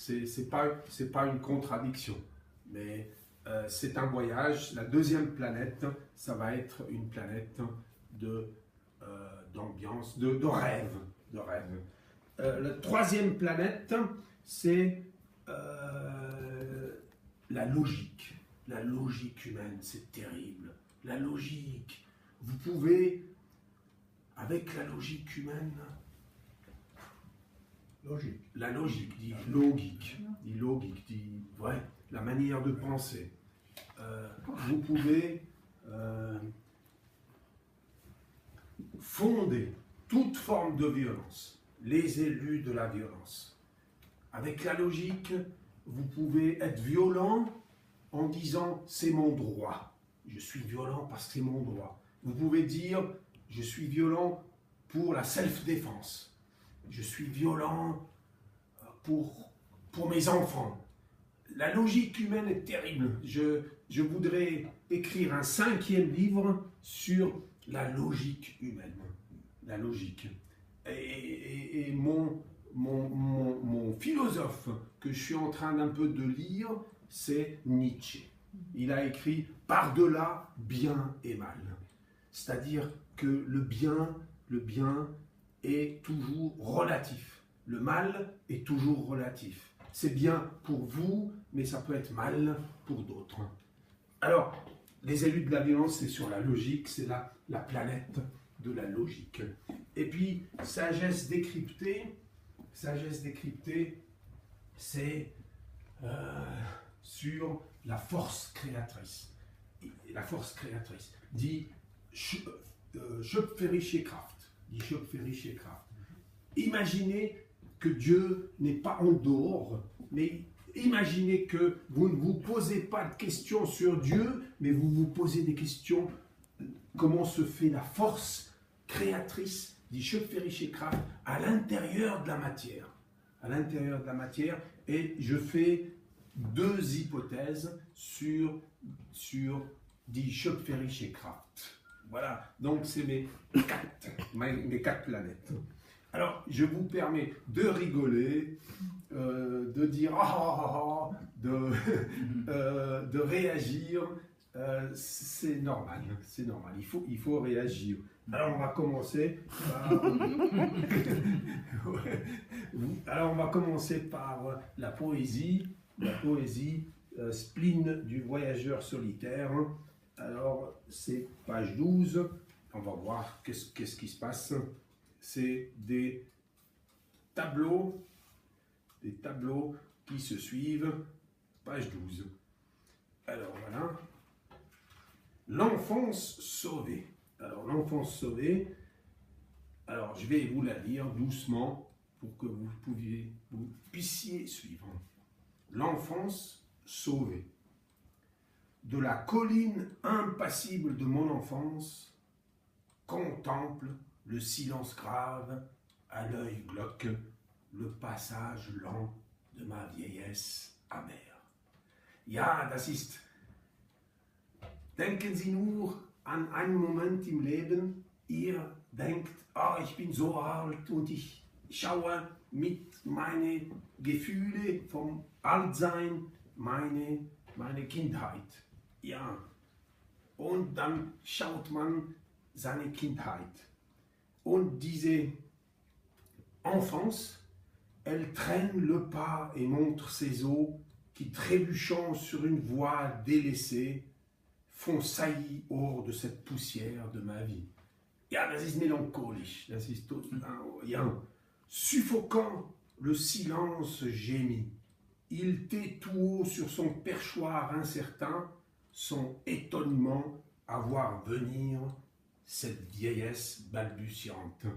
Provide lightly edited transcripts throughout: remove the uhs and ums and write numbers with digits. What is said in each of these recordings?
c'est pas une contradiction, mais c'est un voyage. La deuxième planète, ça va être une planète d'ambiance, de rêve. La troisième planète, c'est la logique. La logique humaine, c'est terrible. La logique. Vous pouvez, avec la logique humaine, la logique, dit logique, dit ouais, la manière de penser. Vous pouvez fonder toute forme de violence, les élus de la violence. Avec la logique, vous pouvez être violent en disant c'est mon droit. Je suis violent parce que c'est mon droit. Vous pouvez dire je suis violent pour la self-défense. Je suis violent pour mes enfants. La logique humaine est terrible. Je voudrais écrire un 5e livre sur la logique humaine. La logique. Et mon philosophe que je suis en train d'un peu de lire, c'est Nietzsche. Il a écrit « Par-delà bien et mal ». C'est-à-dire que le bien est toujours relatif. Le mal est toujours relatif. C'est bien pour vous, mais ça peut être mal pour d'autres. Alors, les élus de la violence, c'est sur la logique, c'est la planète de la logique. Et puis, sagesse décryptée, c'est sur la force créatrice. Et la force créatrice dit Schöpferische Kraft. Imaginez que Dieu n'est pas en dehors, mais imaginez que vous ne vous posez pas de questions sur Dieu, mais vous vous posez des questions comment se fait la force créatrice, dit Schöpferische Kraft, à l'intérieur de la matière. À l'intérieur de la matière, et je fais 2 hypothèses sur die Schöpferische Kraft. Voilà, donc c'est mes 4 planètes. Alors, je vous permets de rigoler, de dire de réagir. C'est normal, il faut réagir. Alors, on va commencer par la poésie. Spleen du voyageur solitaire. Alors, c'est page 12. On va voir qu'est-ce qui se passe. C'est des tableaux qui se suivent. Page 12. Alors, voilà. L'enfance sauvée. Alors, l'enfance sauvée. Alors, je vais vous la lire doucement pour que vous puissiez suivre. L'enfance sauvée. De la colline impassible de mon enfance, contemple le silence grave, à l'œil glauque, le passage lent de ma vieillesse amère. Ja, das ist. Denken Sie nur an einen Moment im Leben, ihr denkt, ich bin so alt und ich schaue mit meinen Gefühlen vom Altsein meine Kindheit. Ja, und dann schaut man seine Kindheit. Und diese enfance, elle traîne le pas et montre ses os qui, trébuchant sur une voie délaissée, font saillie hors de cette poussière de ma vie. Ja, das ist melancholisch, das ist ja, suffocant, le silence gémit. Il tait tout haut sur son perchoir incertain, son étonnement à voir venir cette vieillesse balbutiante.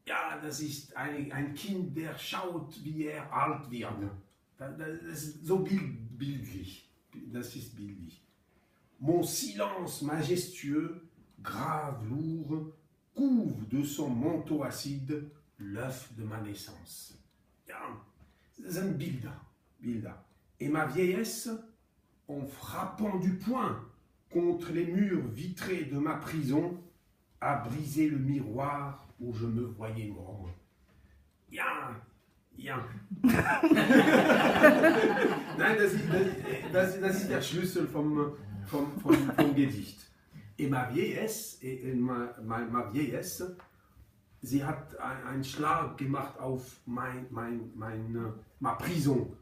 Ja, das ist ein Kind, der schaut, wie alt wird. Das ist so bildlich. Das ist bildlich. Mon silence majestueux, grave, lourd, couve de son manteau acide l'œuf de ma naissance. Ja, das sind Bilder. Et ma vieillesse, en frappant du poing contre les murs vitrés de ma prison, a brisé le miroir où je me voyais mort. Ja. Nein, das ist der Schlüssel vom Gedicht. Et ma vieillesse, ma vieillesse, sie hat einen Schlag gemacht auf ma Prison,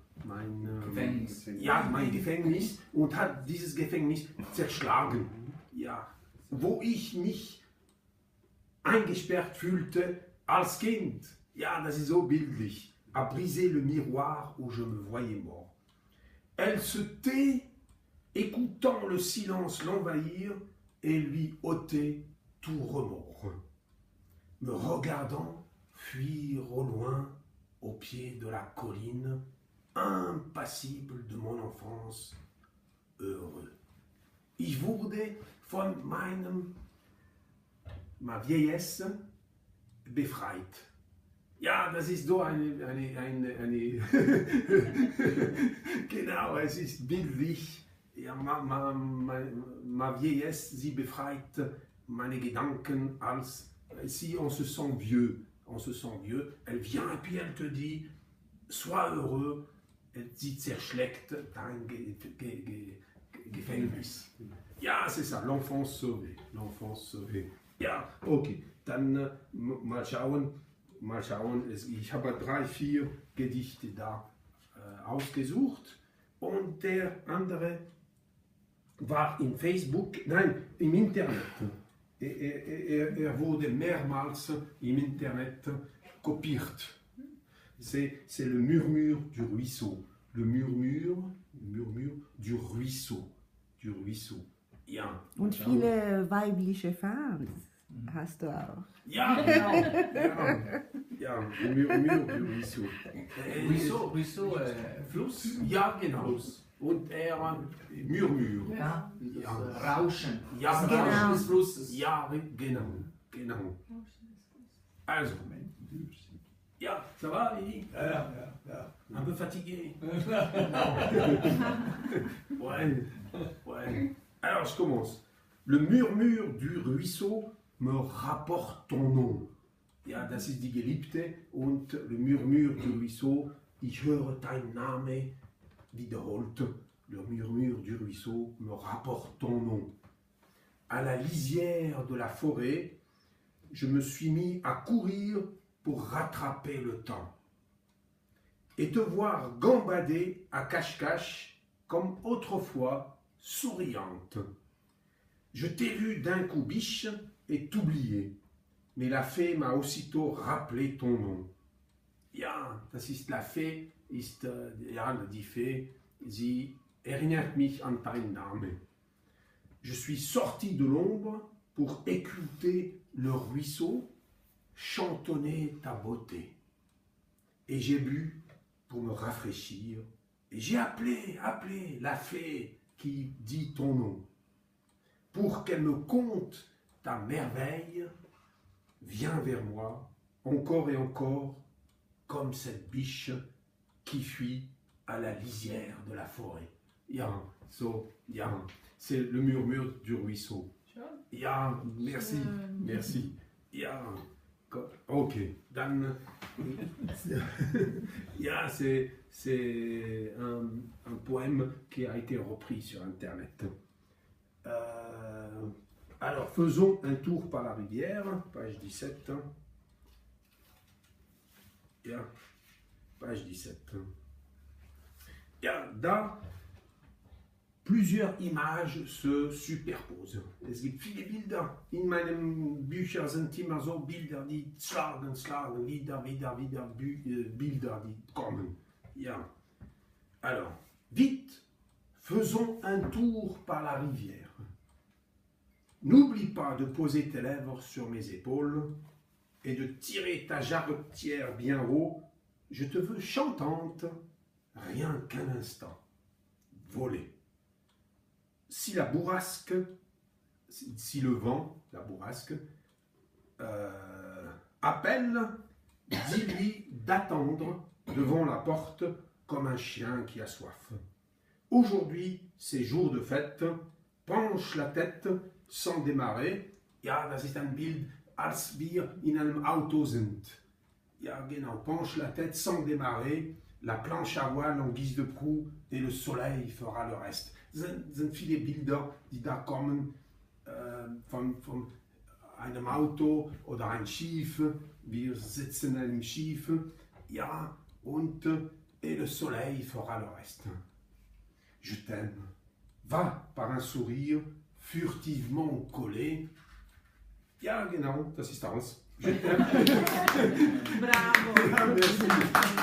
Gefängnis. Ja, mein Gefängnis und hat dieses Gefängnis zerschlagen. Ja, wo ich mich eingesperrt fühlte als Kind. Ja, das ist so bildlich. A brisé le miroir où je me voyais mort. Elle se tait, écoutant le silence l'envahir et lui ôter tout remords. Me regardant fuir au loin, au pied de la colline, impassible de mon enfance, heureux. Ich wurde von ma vieillesse befreit. Ja, das ist so eine genau, es ist bildlich. Ja, ma vieillesse, sie befreit meine Gedanken als si on se sent vieux. On se sent vieux. Elle vient et puis elle te dit, sois heureux. Sie zerschlägt dein Gefängnis. Ja, c'est ça, l'enfance sauvée. L'enfance sauvée. Ja, okay. Dann mal schauen. Ich habe 3, 4 Gedichte da ausgesucht und der andere war im Internet. Er wurde mehrmals im Internet kopiert. C'est le murmure du ruisseau. Le murmure du ruisseau. Ja. Und viele weibliche Fans hast du auch. Ja, genau. Ja, le murmure du ruisseau. Ruisseau, Fluss? Ja, genau. Und Murmure. Ja, Ja. Rauschen. Ja, Das genau. Rauschen des Flusses. Ja, genau. Also, ja, ça va, Lily? Ja. Un peu fatigué? Ouais. Alors, je commence. Le murmure du ruisseau me rapporte ton nom. Ja, das ist die Geliebte und le murmure du ruisseau, ich höre dein Name wiederholt. Le murmure du ruisseau me rapporte ton nom. À la lisière de la forêt, je me suis mis à courir pour rattraper le temps et te voir gambader à cache-cache comme autrefois souriante. Je t'ai vu d'un coup biche et t'oublier, mais la fée m'a aussitôt rappelé ton nom. Ja, das ist la Fee, die Fee, sie erinnert mich an deinen Namen. Je suis sorti de l'ombre pour écouter le ruisseau chantonner ta beauté. Et j'ai bu pour me rafraîchir. Et j'ai appelé la fée qui dit ton nom. Pour qu'elle me conte ta merveille, viens vers moi, encore et encore, comme cette biche qui fuit à la lisière de la forêt. Ja, c'est le murmure du ruisseau. Ja, merci. Ja, ok. Dann, ja, c'est un poème qui a été repris sur Internet. Alors, faisons un tour par la rivière, page 17. Ja, page 17. Ja, da plusieurs images se superposent. Es gibt viele Bilder. In meinen Büchern sind immer so Bilder, die schlagen, wieder Bilder, die kommen. Ja. Alors, vite, faisons un tour par la rivière. N'oublie pas de poser tes lèvres sur mes épaules et de tirer ta jarretière bien haut. Je te veux chantante, rien qu'un instant. Voler. Si la bourrasque, si le vent, la bourrasque, appelle, dis-lui d'attendre devant la porte comme un chien qui a soif. Aujourd'hui, c'est jour de fête, penche la tête sans démarrer. Ja, das ist ein Bild, als wir in einem Auto sind. Ja, genau, penche la tête sans démarrer. la planche à voile en guise de proue et le soleil fera le rest. Sind viele Bilder, die da kommen von einem Auto oder ein Schiff. Wir sitzen in einem Schiff, ja, und et le soleil fera le reste. Je t'aime. Va par un sourire furtivement collé. Ja, genau, das ist alles. Je t'aime. Bravo! Ja, merci.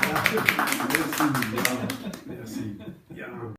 Ja, merci. Ja. Merci. Ja.